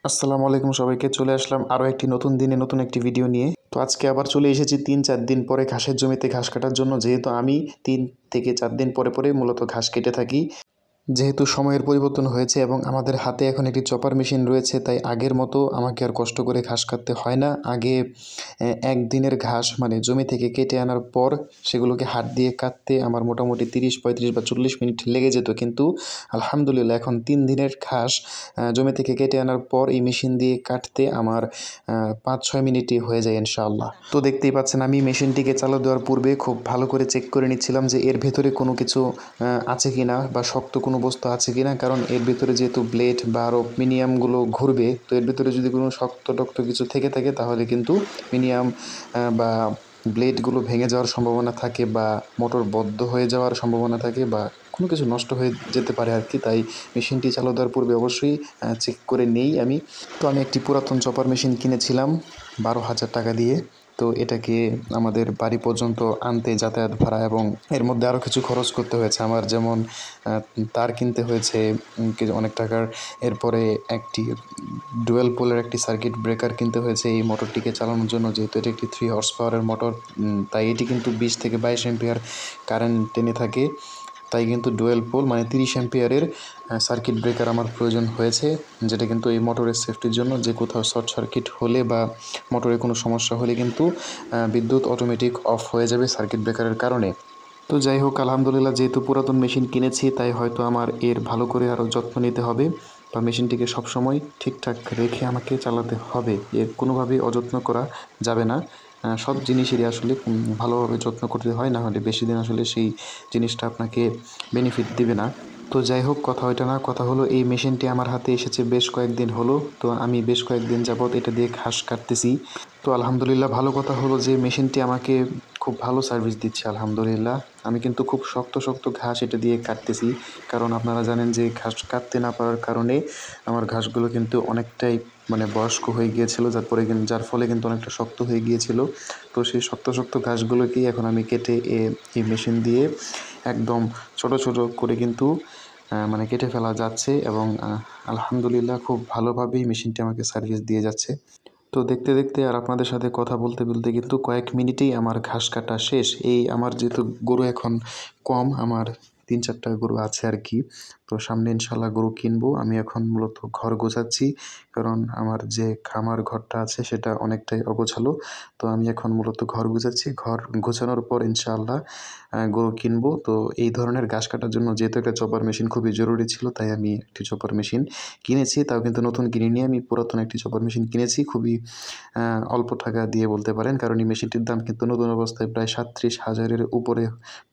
আসসালামু আলাইকুম সবাইকে। চলে আসলাম আরও একটি নতুন দিনে নতুন একটি ভিডিও নিয়ে। তো আজকে আবার চলে এসেছি ৩-৪ দিন পরে ঘাসের জমিতে ঘাস কাটার জন্য। যেহেতু আমি ৩ থেকে ৪ দিন পরে পরে মূলত ঘাস কেটে থাকি। যেহেতু সময়ের পরিবর্তন হয়েছে এবং আমাদের হাতে এখন একটি চপার মেশিন রয়েছে, তাই আগের মতো আমাকে আর কষ্ট করে ঘাস কাটতে হয় না। আগে একদিনের ঘাস মানে জমি থেকে কেটে আনার পর সেগুলোকে হাত দিয়ে কাটতে আমার মোটামুটি ৩০-৩৫ বা ৪০ মিনিট লেগে যেত, কিন্তু আলহামদুলিল্লাহ এখন ৩ দিনের ঘাস জমি থেকে কেটে আনার পর এই মেশিন দিয়ে কাটতে আমার ৫-৬ মিনিটই হয়ে যায় ইনশাআল্লাহ। তো দেখতেই পাচ্ছেন আমি মেশিনটিকে চালু দেওয়ার পূর্বে খুব ভালো করে চেক করে নিচ্ছিলাম যে এর ভেতরে কোনো কিছু আছে কিনা বা শক্ত কোনো বস্তু আছে কিনা, কারণ এর ভিতরে যেহেতু ব্লেড বা আরও মিনিয়ামগুলো ঘুরবে, তো এর ভিতরে যদি কোনো শক্ত টক্ত কিছু থেকে থাকে তাহলে কিন্তু মিনিয়াম বা ব্লেডগুলো ভেঙে যাওয়ার সম্ভাবনা থাকে বা মোটর বদ্ধ হয়ে যাওয়ার সম্ভাবনা থাকে বা কোনো কিছু নষ্ট হয়ে যেতে পারে আর কি। তাই মেশিনটি চালু দেওয়ার পূর্বে অবশ্যই চেক করে নেই আমি। তো আমি একটি পুরাতন চপার মেশিন কিনেছিলাম ১২,০০০ টাকা দিয়ে। তো এটাকে আমাদের বাড়ি পর্যন্ত আনতে যাতায়াত ভাড়া এবং এর মধ্যে আরও কিছু খরচ করতে হয়েছে আমার, যেমন তার কিনতে হয়েছে কিছু অনেক টাকার। এরপরে একটি ডুয়েল পোলের একটি সার্কিট ব্রেকার কিনতে হয়েছে এই মোটরটিকে চালানোর জন্য, যেহেতু এটি একটি 3 হর্স পাওয়ারের মোটর। তাই এটি কিন্তু ২০ থেকে ২২ অ্যাম্পিয়ার কারেন্ট টেনে থাকে। তাই কিন্তু ডুয়েল পোল মানে ৩০ অ্যাম্পিয়ারের সার্কিট ব্রেকার আমার প্রয়োজন হয়েছে, যেটা কিন্তু এই মোটরের সেফটির জন্য, যে কোথাও শর্ট সার্কিট হলে বা মোটরে কোনো সমস্যা হলে কিন্তু বিদ্যুৎ অটোমেটিক অফ হয়ে যাবে সার্কিট ব্রেকারের কারণে। তো যাই হোক, আলহামদুলিল্লাহ যেহেতু পুরাতন মেশিন কিনেছি তাই হয়তো আমার এর ভালো করে আরও যত্ন নিতে হবে বা মেশিনটিকে সবসময় ঠিকঠাক রেখে আমাকে চালাতে হবে। এর কোনোভাবেই অযত্ন করা যাবে না। সব জিনিসেরই আসলে ভালোভাবে যত্ন করতে হয়, না হলে বেশি দিন আসলে সেই জিনিসটা আপনাকে বেনিফিট দিবে না। তো যাই হোক, কথা ওইটা না, কথা হলো এই মেশিনটি আমার হাতে এসেছে বেশ কয়েকদিন হলো। তো আমি বেশ কয়েকদিন যাবৎ এটা দিয়ে ঘাস কাটতেছি। তো আলহামদুলিল্লাহ ভালো কথা হলো যে মেশিনটি আমাকে খুব ভালো সার্ভিস দিচ্ছে আলহামদুলিল্লাহ। আমি কিন্তু খুব শক্ত শক্ত ঘাস এটা দিয়ে কাটতেছি, কারণ আপনারা জানেন যে ঘাস কাটতে না পারার কারণে আমার ঘাসগুলো কিন্তু অনেকটাই মানে বয়স্ক হয়ে গিয়েছিল, যার ফলে কিন্তু অনেকটা শক্ত হয়ে গিয়েছিল। তো সেই শক্ত শক্ত ঘাসগুলোকেই এখন আমি কেটে এই মেশিন দিয়ে একদম ছোট ছোট করে কিন্তু মানে কেটে ফেলা যাচ্ছে এবং আলহামদুলিল্লাহ খুব ভালোভাবেই মেশিনটি আমাকে সার্ভিস দিয়ে যাচ্ছে। তো দেখতে দেখতে আর আপনাদের সাথে কথা বলতে বলতে কিন্তু কয়েক মিনিটেই আমার ঘাস কাটা শেষ। এই আমার যেহেতু গরু এখন কম, আমার ৩-৪টা গরু আছে আর কি। তো সামনে ইনশাল্লাহ গরু কিনবো। আমি এখন মূলত ঘর গোছাচ্ছি, কারণ আমার যে খামার ঘরটা আছে সেটা অনেকটাই অগোছালো। তো আমি এখন মূলত ঘর গোছাচ্ছি। ঘর গোছানোর পর ইনশাআল্লাহ গরু কিনবো। তো এই ধরনের ঘাস কাটার জন্য যেহেতু একটা চপার মেশিন খুবই জরুরি ছিল, তাই আমি একটি চপার মেশিন কিনেছি। তাও কিন্তু নতুন কিনিনি, আমি পুরাতন একটি চপার মেশিন কিনেছি খুবই অল্প টাকা দিয়ে বলতে পারেন, কারণ এই মেশিনটির দাম কিন্তু নতুন অবস্থায় প্রায় ৩৭,০০০-এর উপরে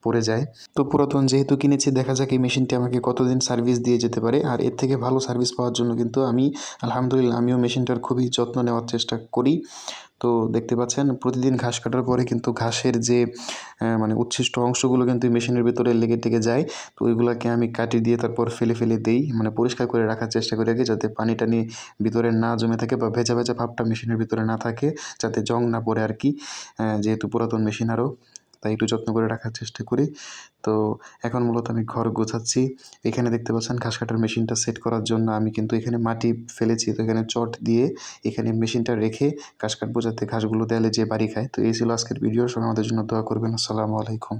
পড়ে যায়। তো পুরাতন যেহেতু কিনেছি, দেখা যাক এই মেশিনটি আমাকে কতদিন সার্ভিস দিয়ে যেতে পারে। আর এর থেকে ভালো সার্ভিস পাওয়ার জন্য কিন্তু আলহামদুলিল্লাহ আমিও মেশিনটার খুবই যত্ন নেওয়ার চেষ্টা করি। তো দেখতে পাচ্ছেন প্রতিদিন ঘাস কাটার পরে কিন্তু ঘাসের যে মানে উচ্ছিষ্ট অংশগুলো কিন্তু এই মেশিনের ভিতরে লেগে টেগে যায়। তো ওইগুলাকে আমি কাটি দিয়ে তারপর ফেলে ফেলে দেই, মানে পরিষ্কার করে রাখার চেষ্টা করি আগে, যাতে পানি টানি ভিতরে না জমে থাকে বা ভেজা ভেজা ভাবটা মেশিনের ভিতরে না থাকে, যাতে জং না পড়ে আর কি। যেহেতু পুরাতন মেশিন আরও, তাই একটু যত্ন করে রাখার চেষ্টা করি। তো এখন মূলত আমি ঘর গোছাচ্ছি। এখানে দেখতে পাচ্ছেন ঘাস কাটার মেশিনটা সেট করার জন্য আমি কিন্তু এখানে মাটি ফেলেছি। তো এখানে চট দিয়ে এখানে মেশিনটা রেখে ঘাস কাটবো, যাতে ঘাসগুলো দেয়ালে যেয়ে বাড়ি খায়। তো এই ছিল আজকের ভিডিও। সবাই আমাদের জন্য দোয়া করবেন। আসসালামু আলাইকুম।